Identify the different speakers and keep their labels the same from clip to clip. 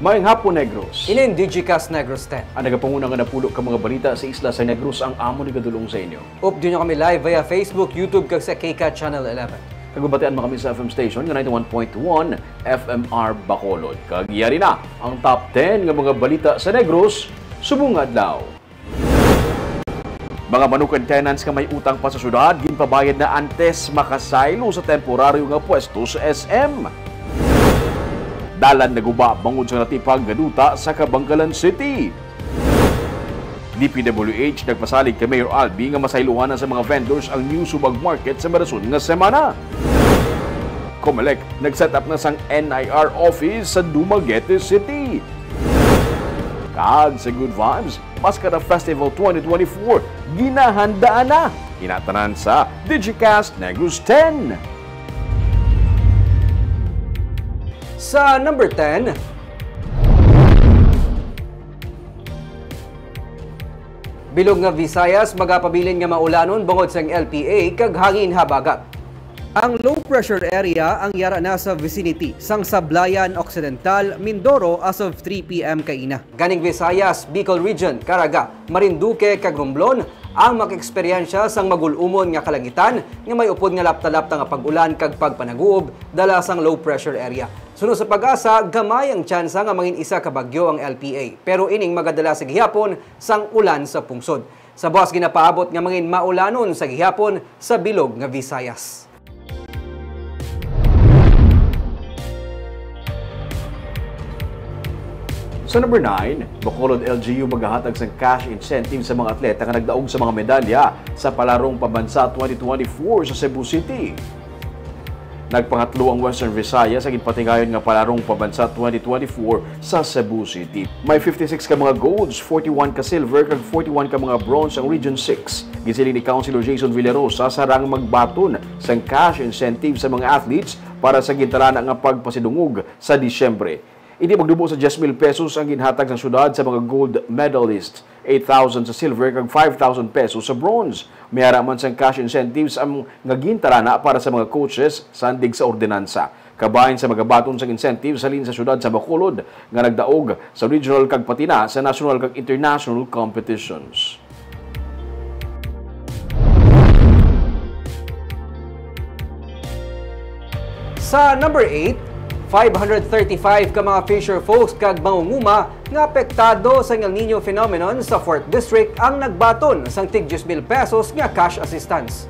Speaker 1: Maayong hapon, Negros.
Speaker 2: Inin Digicast Negros 10.
Speaker 1: Ang nagapanguna nga napulo ka mga balita sa isla sa Negros ang amo ni gadulong sa inyo.
Speaker 2: Update nyo kami live via Facebook, YouTube, kag sa KCAT Channel 11.
Speaker 1: Kagubatean mo kami sa FM station nga 91.1 FMR Bacolod. Kagyari na ang top 10 nga mga balita sa Negros, subungad daw. Mga manukan tenants nga may utang pa sa syudad, ginpabayad na antes makasaylo sa temporaryo nga pwesto sa SM. Dalan naguba bangod sa natipag gaduta sa Kabangkalan City. DPWH nagpasalig kay Mayor Albi nga masayluhan sa mga vendors ang new subag market sa marason nga semana. Comelec nag-set up na sang NIR office sa Dumaguete City. Kag sa Good Vibes, Mascara Festival 2024, ginahandaan na. Inatanan sa Digicast Negros 10.
Speaker 2: Sa number 10, bilog nga Visayas magapabilin nga maulanon bangod sang LPA kag hangin habagat. Ang low pressure area ang yara na sa vicinity sang Sablayan Occidental, Mindoro as of 3 p.m. kaina. Ganing Visayas, Bicol Region, Caraga, Marinduque kag Romblon ang makeksperiensya sang magulumon nga kalangitan nga may upod nga lapta-lapta nga pag-ulan kag pagpanaguob dala sang low pressure area. Sunod sa pag-asa, gamay ang tsansa nga mangin isa ka bagyo ang LPA, pero ining magadala sa gihapon sang ulan sa pungsod. Sa buwas ginapaabot nga mangin maulanon sa gihapon sa bilog nga Visayas.
Speaker 1: Sa number 9, Bacolod LGU maghahatag sa cash incentive sa mga atleta nga nagdaog sa mga medalya sa Palarong Pambansa 2024 sa Cebu City. Nagpangatlo ang Western Visayas sa ginpatingayon nga Palarong Pambansa 2024 sa Cebu City. May 56 ka mga golds, 41 ka silver, kag 41 ka mga bronze ang Region 6. Gisiling ni Councilor Jason Villarosa sarang magbaton sa cash incentive sa mga athletes para sa gintarana nga pagpasidungog sa Disyembre. Hindi magdubo sa 10,000 pesos ang ginhatag ng syudad sa mga gold medalists, 8,000 sa silver kag 5,000 pesos sa bronze. May haraman sa cash incentives ang nagintarana para sa mga coaches sandig sa ordinansa. Kabahin sa mga baton sa incentives salin sa syudad sa Bacolod nga nagdaog sa regional kag patina sa national kag international competitions.
Speaker 2: Sa number 8, 535 ka mga fisher folks kag mangunguma nga apektado sa El Nino phenomenon sa 4th District ang nagbaton sang tig 10,000 pesos nga cash assistance.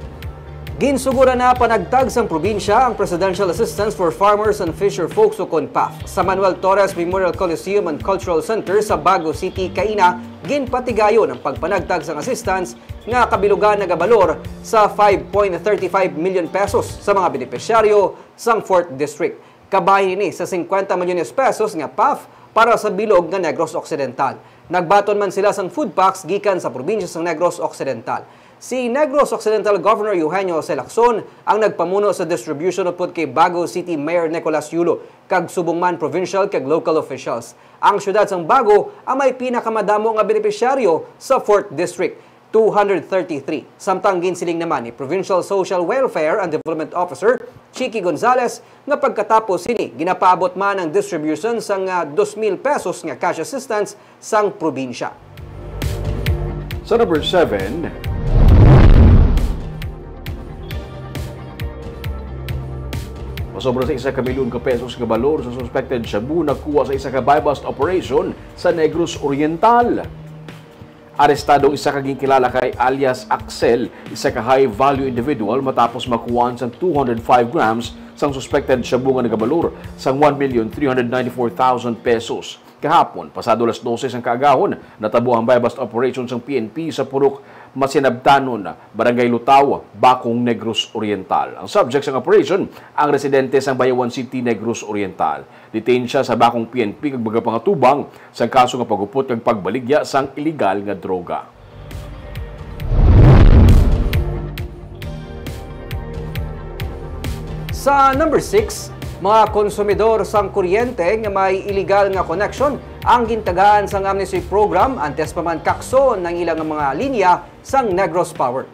Speaker 2: Ginsugura na panagtag sang probinsya ang Presidential Assistance for Farmers and Fisher Folks o CONPAF sa Manuel Torres Memorial Coliseum and Cultural Center sa Bago City, Kaina. Ginpatigayon ang pagpanagtag sang assistance nga kabilugan na gabalor sa 5.35 million pesos sa mga benepisyaryo sang 4th District. Kabahin ni sa 50 milyones pesos nga PAF para sa bilog nga Negros Occidental. Nagbaton man sila sang food packs gikan sa probinsya sang Negros Occidental. Si Negros Occidental Governor Eugenio C. Lacson ang nagpamuno sa distribution upod kay Bago City Mayor Nicolas Yulo kag subongman provincial kag local officials. Ang syudad sang Bago ang may pinakamadamo nga benepisyaryo sa 4th District, 233. Samtang ginsiling naman ni Provincial Social Welfare and Development Officer Chiqui Gonzales nga pagkatapos sini ginapaabot man ang distribution sang 2,000 pesos nga cash assistance sang probinsya.
Speaker 1: Sa number 7, masobra sa 1 milyon ka pesos nga balor sa suspected shabu nakuha sa isa ka buy-bust operation sa Negros Oriental. Arestado isa kaging kilala kay alias Axel, isa ka high-value individual matapos makuhaan sa 205 grams sang suspected shabu nga nagabalor sang 1,394,000 pesos. Kahapon, pasado alas 12 ang kaagahon, natabo ang buy-bust operation sang PNP sa Purok Masinabtanon, Barangay Lutaw, Bacong, Negros Oriental. Ang subject sang operation, ang residente sang Bayawan City, Negros Oriental. Detained siya sa Bacong PNP kag pangatubang sa kaso nga pagupot kag pagbaligya sang illegal nga droga.
Speaker 2: Sa number 6, mga konsumidor sang kuryente nga may illegal nga connection ang gintagaan sang amnesty program antes pa man kakso ng ilang mga linya sang Negros Power.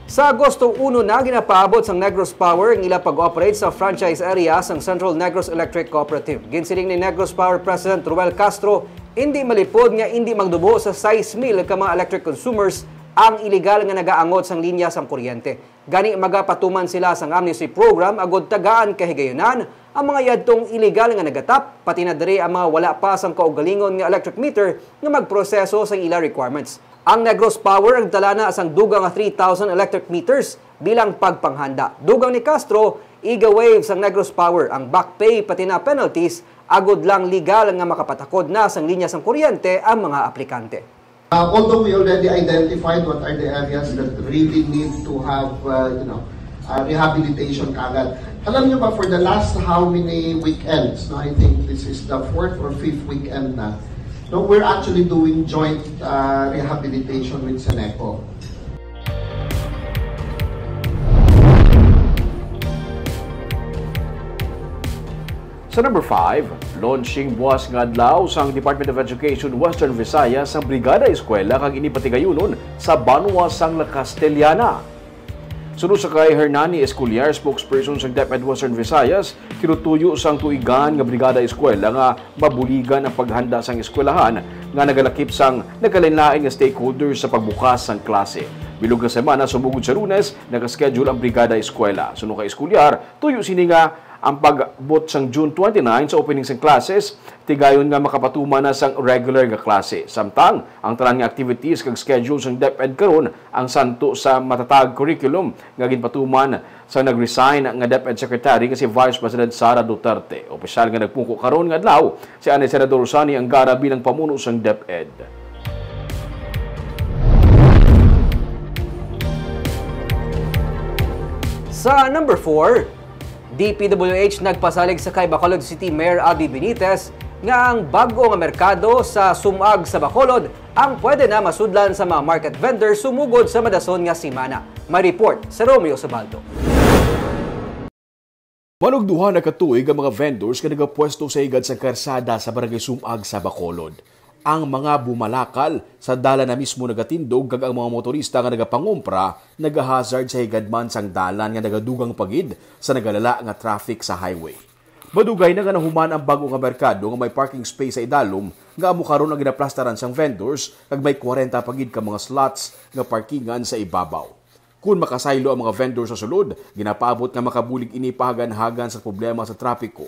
Speaker 2: Sa Agosto 1 na ginapaabot sang Negros Power ang ila pag-operate sa franchise area sang Central Negros Electric Cooperative. Ginsiling ni Negros Power President Ruel Castro, hindi malipod nga hindi magdubo sa 6,000 ka mga electric consumers ang iligal nga nagaangot sang linya sang kuryente. Gani magapatuman sila sang amnesty program agod tagaan kahigayonan ang mga yadtong iligal nga nagatap, pati na diri ang mga wala pa sang kaugalingon nga electric meter nga magproseso sang ila requirements. Ang Negros Power ang dala na asang dugang nga 3,000 electric meters bilang pagpanghanda. Dugang ni Castro, iga-wave sang Negros Power ang back pay pati na penalties agod lang legal nga makapatakod na sang linya sang kuryente ang mga aplikante.
Speaker 3: Although we already identified what are the areas that really need to have rehabilitation kagad. Alam niyo ba, for the last how many weekends, no, I think this is the 4th or 5th weekend na, no, we're actually doing joint rehabilitation with Seneco.
Speaker 1: Sa number 5, launching buwas nga adlaw sang Department of Education Western Visayas ang Brigada Eskwela kang inipatigayunon sa Banwa sang La Castellana. Sunod sa kay Hernani Esculiar, spokesperson sa DepEd Western Visayas, kinutuyo sang tuigan nga Brigada Eskwela nga mabuligan ang paghanda sang eskwelahan nga nagalakip sang nagkalain-lain nga stakeholders sa pagbukas sang klase. Bilog nga semana sumugod sa Lunes, nakaschedule ang Brigada Eskwela. Sunod kay Esculiar, tuyo sini nga ang pagbot sang June 29 sa opening sang classes, tigayon nga makapatuman na sang regular nga klase. Samtang, ang tanan nga activities kag schedule sang DepEd karon ang santo sa matatag curriculum nga ginpatuman sa nag-resign nga DepEd Secretary nga si Vice President Sara Duterte. Opisyal nga nagpungko karon nga adlaw si Ane Senador Rosani Angara bilang pamuno sang DepEd.
Speaker 2: Sa number 4, DPWH nagpasalig sa kay Bacolod City Mayor Abby Benitez nga ang bago nga merkado sa sumag sa Bacolod ang pwede na masudlan sa mga market vendors sumugod sa madason nga simana. May report sa Romeo Sabaldo.
Speaker 1: Manugduhan na katuig ang mga vendors nga nagapwesto sa higad sa karsada sa Barangay Sumag sa Bacolod. Ang mga bumalakal sa dala na mismo nagatindog kag ang mga motorista nga nagapangumpra nagahazard sa higadman sang dalan nga nagadugang pagid sa nagalala nga traffic sa highway. Madugay na nga nahuman ang bago nga merkado nga may parking space sa idalom nga amo karon ang ginaplastaran sang vendors kag may 40 pagid ka mga slots nga parkingan sa ibabaw. Kung makasaylo ang mga vendors sa sulod, ginapaabot nga makabulig ini pahagan-hagan sa problema sa trapiko.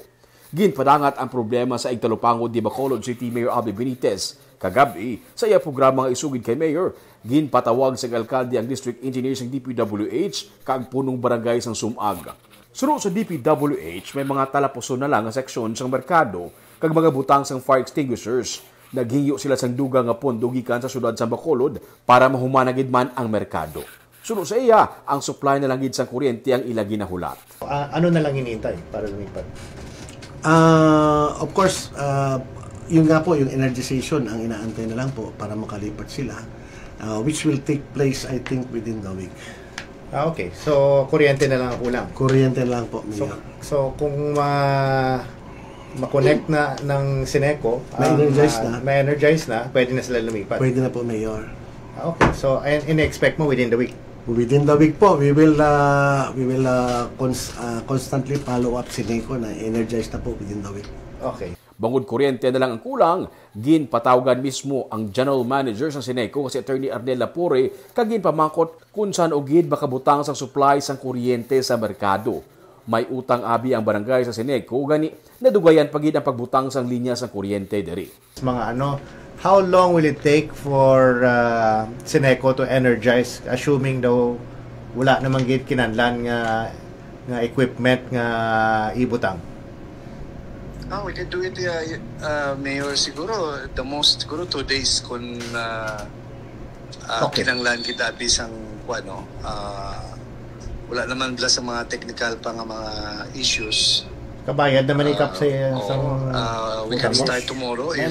Speaker 1: Ginpadangat ang problema sa igtalupangod di Bacolod City Mayor Abby Benitez. Kagabi, sa iya programa nga isugid kay Mayor, ginpatawag sa alkalde ang District Engineer sa DPWH kag punong barangay sang Sumag. Sunod sa DPWH, may mga talapuson na lang nga seksyon sang merkado kag mga butang sang fire extinguishers. Naghinyo sila sang duga nga pondo gikan sa syudad sa Bacolod para mahumanagid man ang merkado. Sunod sa iya, ang supply na lang gid sang kuryente ang ila ginahulat.
Speaker 4: Ano na lang hinihintay para lumipat?
Speaker 5: Of course, yun nga po, yung energization ang inaantay na lang po para makalipat sila, which will take place, I think, within the week.
Speaker 4: Okay. So, kuryente na lang ang kulang.
Speaker 5: Kuryente na lang po, Mayor.
Speaker 4: So kung ma-connect na ng Seneco, ma-energize na, pwede na sila lumipat.
Speaker 5: Pwede na po, Mayor.
Speaker 4: Okay. So, in-expect mo within the week?
Speaker 5: Within the week po, we will constantly follow up Seneco na energized na po within the week.
Speaker 4: Okay.
Speaker 1: Bangod kuryente na lang ang kulang, ginpatawagan mismo ang General Manager sa Seneco kasi Attorney Arnel Lapore kag ginpamangkot kung saan ogid makabutang sa supply sang kuryente sa merkado. May utang abi ang barangay sa Seneco gani nadugayan pagid ang pagbutang sang linya sa kuryente diri.
Speaker 4: How long will it take for Seneco to energize, assuming daw wala namang gid kinahanglan nga equipment nga ibutang?
Speaker 6: We can do it, Mayor, siguro, the most, siguro 2 days kung
Speaker 4: Okay.
Speaker 6: kinanglan kita at least ang, wala naman bala sa mga technical pa nga mga issues.
Speaker 4: Kabayad naman ikap sa
Speaker 6: we can start tomorrow if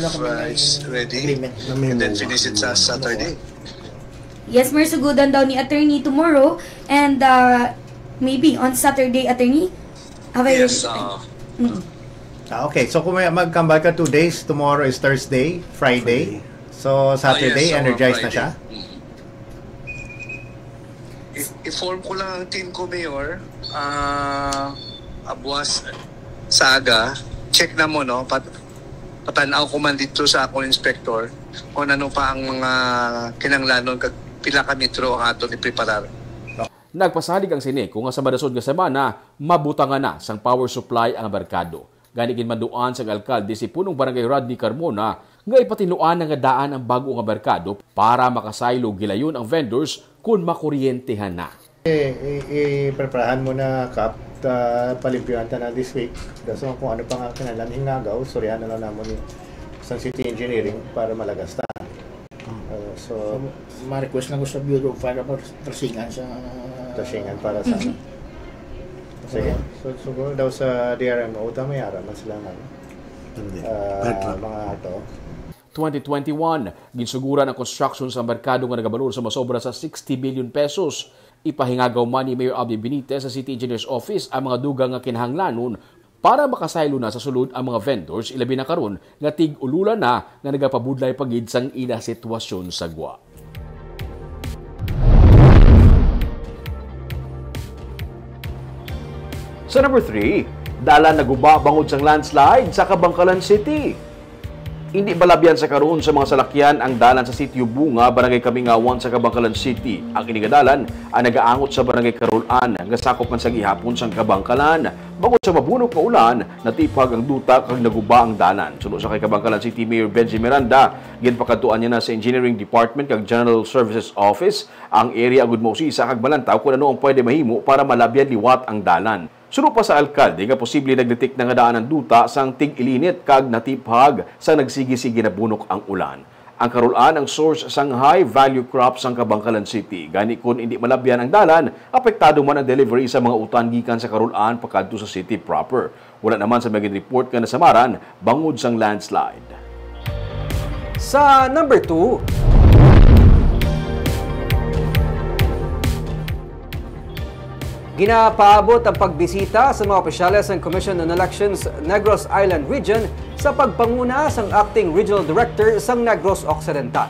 Speaker 6: it's ready and then finish it sa Saturday.
Speaker 7: Yes, Mayor, sugudan daw ni Attorney tomorrow and maybe on Saturday, Attorney?
Speaker 6: Yes,
Speaker 4: Okay, so kung mag-comeback ka 2 days, tomorrow is Thursday, Friday. So Saturday,
Speaker 6: yes,
Speaker 4: energized na
Speaker 6: Friday.
Speaker 4: siya?
Speaker 6: i-form ko lang ang team ko, Mayor. Abuas Saga, check na mo, no? Patanaw ko man dito sa akong inspector kung ano pa ang mga kinanglanon kag pila ka metro ang ato ni preparar.
Speaker 1: Nagpasalig ang Sineco nga sa madasod nga semana, mabutangan na sang power supply ang merkado. Ganigin manduan sa alkalde si punong barangay Rodney Carmona nga ipatinuan nga daan ang bago nga merkado para makasaylo gilayon ang vendors kung makuryentehan na.
Speaker 4: I-preparahan mo na Kap, palimpyuhan na this week. So kung ano pa nga kinalan hingagaw, soryahan na lang naman ni San City Engineering para malagas na. So
Speaker 8: ma-request na ko sa Bureau of Fire trasingan
Speaker 4: para sa sige. So siguro daw sa DRMO, may araman sila ng mga ato.
Speaker 1: 2021, ginsuguran ang construction sa merkado nga nagabalor sa masobra sa 60 billion pesos. Ipahingagaw man ni Mayor Albi Benitez sa City Engineer's Office ang mga dugang nga kinahanglanon para makasaylo na sa sulod ang mga vendors ilabi na karon nga tig-ululan na nga nagapabudlay pagid sang ila sitwasyon sa gwa. Sa number 3, dala naguba bangod sang landslide sa Kabangkalan City. Hindi balabyan sa karon sa mga salakyan ang dalan sa Sitio Bunga, Barangay Kamingawan sa Kabangkalan City. Ang inigadalan ang nagaangot sa Barangay Karulan nga sakop man sa gihapon sang Kabangkalan. Bangod sa mabunok nga ulan, natipag ang duta kag naguba ang dalan. Sunod sa kay Kabangkalan City Mayor Benji Miranda, ginpakadtuan niya na sa Engineering Department kag General Services Office ang area agud mausisa kag balantaw kung ano ang pwede mahimo para malabyan liwat ang dalan. Sunod pa sa alkalde nga posible nagdetek na nga daan ng duta sang tig-ilinit kag natipag sa nagsigi-sige na bunok ang ulan. Ang karulan ang source sang high value crops sang Kabangkalan City. Gani kun hindi malabyan ang dalan, apektado man ang delivery sa mga utan gikan sa karulan pakadto sa city proper. Wala naman sa maging report nga nasamaran bangod sang landslide.
Speaker 2: Sa number 2, ginapaabot ang pagbisita sa mga opisyales ng Commission on Elections Negros Island Region sa pagpanguna sang Acting Regional Director sang Negros Occidental.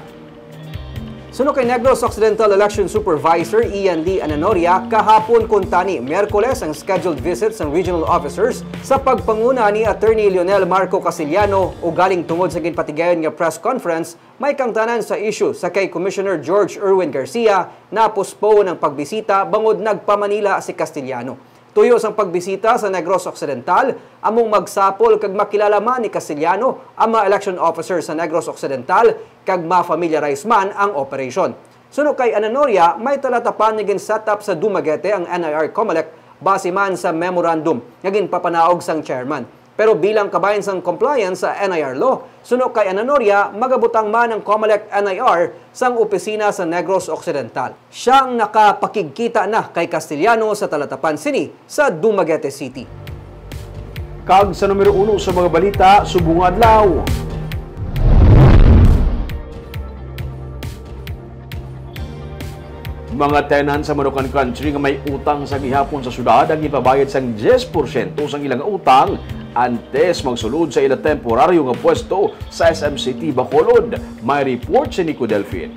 Speaker 2: Sunod kay Negros Occidental Election Supervisor Ian Lee Ananoria, kahapon kuntani Miyerkules ang scheduled visits ng regional officers sa pagpanguna ni Attorney Leonel Marco Casillano o galing tungod sa ginpatigayon nga press conference may kangtanan sa issue sa kay Commissioner George Erwin Garcia na postpone ang pagbisita bangod nagpamanila si Casillano. Tuyo sang pagbisita sa Negros Occidental, among magsapol kag makilala man ni Casillano ang mga election officer sa Negros Occidental kag ma-familiarize man ang operation. Sunod kay Ananoria, may talatapan nga set-up sa Dumaguete ang NIR COMELEC base man sa memorandum nga ginpapanaog sang chairman. Pero bilang kabayan sang compliance sa NIR law, sunod kay Ananoria, magabutang man ang COMELEC NIR sang opisina sa Negros Occidental. Siyang nakapakigkita na kay Casillano sa talatapan sini sa Dumaguete City.
Speaker 1: Kag sa numero 1 sa mga balita, subong adlaw. Mga tenan sa Manukan Country nga may utang sa gihapon sa syudad ang ipabayad sang 10% sang ilang utang antes magsulod sa ilang temporaryo nga pwesto sa SMCT Bacolod. May report si Nico Delfin.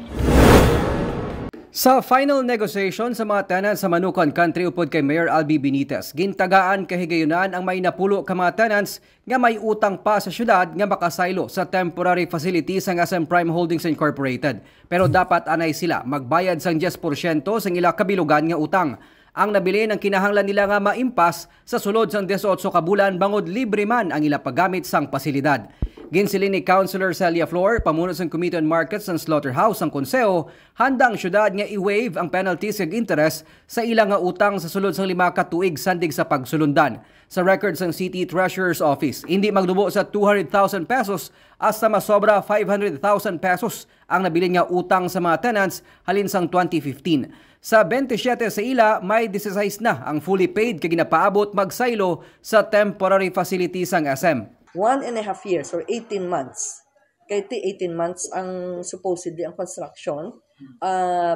Speaker 2: Sa final negotiation sa mga tenants sa Manukan Country upod kay Mayor Albi Benitez, gintagaan kahigayunan ang may napulo ka mga tenants nga may utang pa sa syudad nga makasaylo sa temporary facilities ng SM Prime Holdings Incorporated. Pero dapat anay sila magbayad sang 10% sang ila kabilugan nga utang. Ang nabili ng kinahanglan nila nga maimpas sa sulod sang 18 ka bulan bangod libre man ang ila paggamit sang pasilidad. Ginsilin ni Councilor Celia Flor, pamuno sa Committee on Markets ng Slaughterhouse ang Konseho, handa ang syudad nga i-waive ang penalties ug interest sa ilang nga utang sa sulod sang 5 ka tuig sandig sa pagsulundan. Sa records ng City Treasurer's Office, hindi magdubo sa 200,000 pesos hasta masobra 500,000 pesos ang nabilin nga utang sa mga tenants halin sang 2015. Sa 27 sa ila, may 16 na ang fully paid kay ginapaabot magsaylo sa temporary facilities ang SM.
Speaker 9: 1.5 years or 18 months. Kaya 18 months ang supposedly ang construction,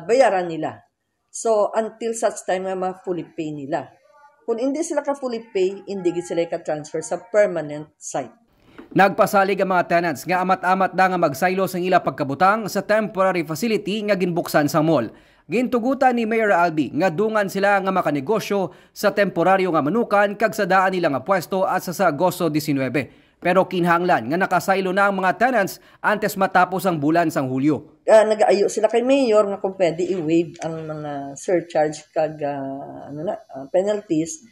Speaker 9: bayaran nila. So, until such time nga ma-fully pay nila. Kung hindi sila ka-fully pay, hindi sila ka-transfer sa permanent site.
Speaker 2: Nagpasalig ang mga tenants nga amat-amat na nga magsaylo sang ila pagkabutang sa temporary facility nga ginbuksan sa mall. Gintugutan ni Mayor Albi nga dungan sila nga makanegosyo sa temporaryo nga manukan kag sa daan nila nga pwesto at sa Agosto 19. Pero kinhanglan nga nakasaylo na ang mga tenants antes matapos ang bulan sang Hulyo.
Speaker 9: Nag-aayo sila kay Mayor nga kung pwede i-waive ang mga surcharge kag penalties.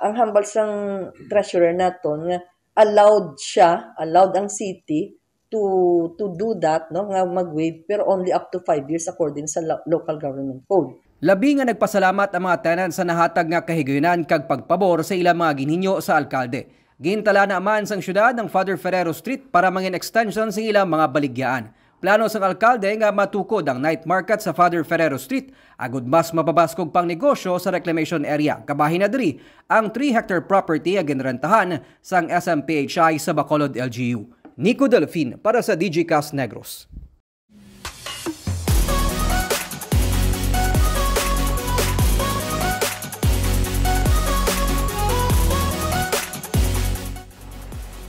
Speaker 9: Ang hambal sang treasurer naton nga allowed ang city to do that, no, nga mag-waive, pero only up to 5 years according sa local government code.
Speaker 2: Labi nga nagpasalamat ang mga tenants sa nahatag nga kahigayonan kag pagpabor sa ilang mga ginhinyo sa alkalde. Gintala naman sang syudad ng Father Ferrero Street para mangin extension sa ilang mga baligyaan. Plano sang alkalde nga matukod ang night market sa Father Ferrero Street agud mas mapabaskog pang negosyo sa reclamation area. Kabahin na diri ang 3-hectare property nga ginrentahan sang SMPHI sa Bacolod LGU. Nico Delfin para sa DGCast Negros.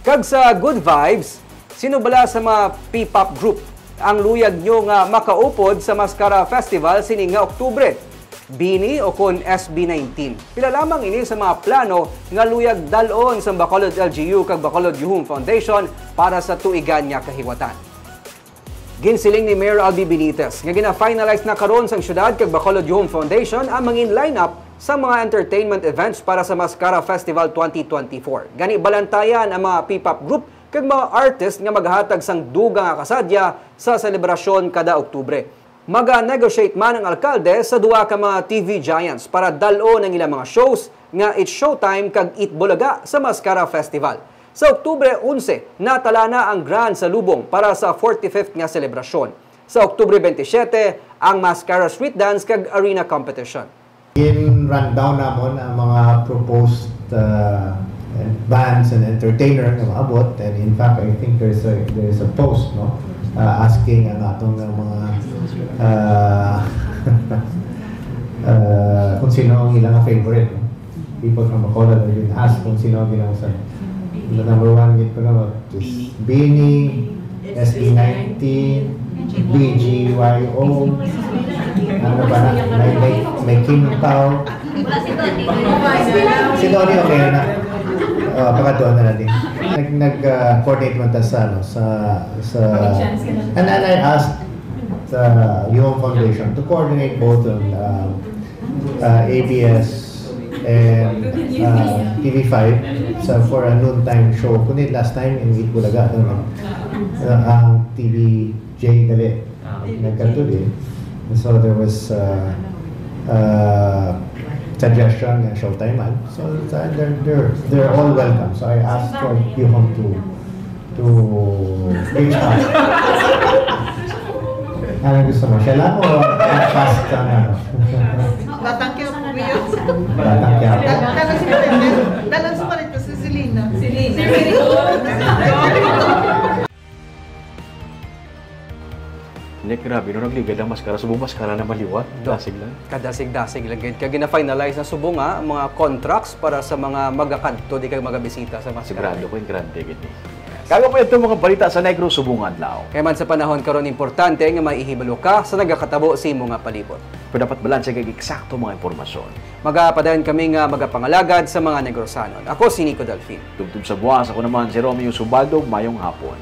Speaker 2: Kag sa good vibes, sino bala sa mga P-pop group ang luyag nyo nga makaupod sa Mascara Festival sini nga Oktubre? BINI o kon SB19. Pila lamang ini sa mga plano nga luyag dalon sa Bacolod LGU kag Bacolod Yuhum Foundation para sa tuigan nga kahiwatan. Ginsiling ni Mayor Albi Benitez nga gina-finalize na karon sang syudad kag Bacolod Yuhum Foundation ang mangin lineup sa mga entertainment events para sa Mascara Festival 2024. Gani balantayan ang mga P-pop group kag mga artist nga maghatag sang dugang nga kasadya sa selebrasyon kada Oktubre. Maga-negotiate man ang alkalde sa duwa ka mga TV giants para dalo ng ilang mga shows nga It's Showtime kag It Bulaga sa Mascara Festival. Sa Oktubre 11, natala na ang Grand Salubong para sa 45th nga selebrasyon. Sa Oktubre 27, ang Mascara Street Dance kag Arena Competition.
Speaker 4: In-rundown namon ang mga proposed bands and entertainer na maabot, and in fact I think there's a post, no, asking ang atong mga kung sino ang ilang favorite, no? People from Bacolod are being asked kung sino ang ilang sa the number one git ko na is BINI, SB19, BGYO, ano ba na, may Kim Pao, si Donnie okay na. Pagkatuan na natin. Nag-coordinate man tayo and then I asked the Yuhum Foundation to coordinate both on ABS and TV5 for a noontime show. Kunit last time in It Bulaga, ang TVJ dali nagkatuli. So there was suggestion and Showtime man. So they're all welcome. So I asked Yuhum to reach out. Ano gusto mo? Siya lang o fast ka na?
Speaker 10: Batangkya po yun.
Speaker 4: Batangkya po?
Speaker 10: Dalang sumalit ko si Selena.
Speaker 1: Hindi, grabe. Nung nagligad ang maskara, subong maskara na maliwat. Dasig lang.
Speaker 2: Kadasig-dasig lang. Kaya gina-finalize na subong ang mga contracts para sa mga magakadto, di kayo magabisita sa maskara.
Speaker 1: Sigurado ko yung grande. Kaga po ito mga balita sa Negros Subungan Lao.
Speaker 2: Kaya man sa panahon karon importante nga maihibalo ka sa nagakatabo sa imong nga palibot.
Speaker 1: Pero dapat balanse kay eksakto mga impormasyon.
Speaker 2: Magapadayon kami nga magapangalagad sa mga Negrosanon. Ako si Nico Delfin.
Speaker 1: Tubtub sa buwas, ako naman si Romeo Subaldo. Mayong hapon.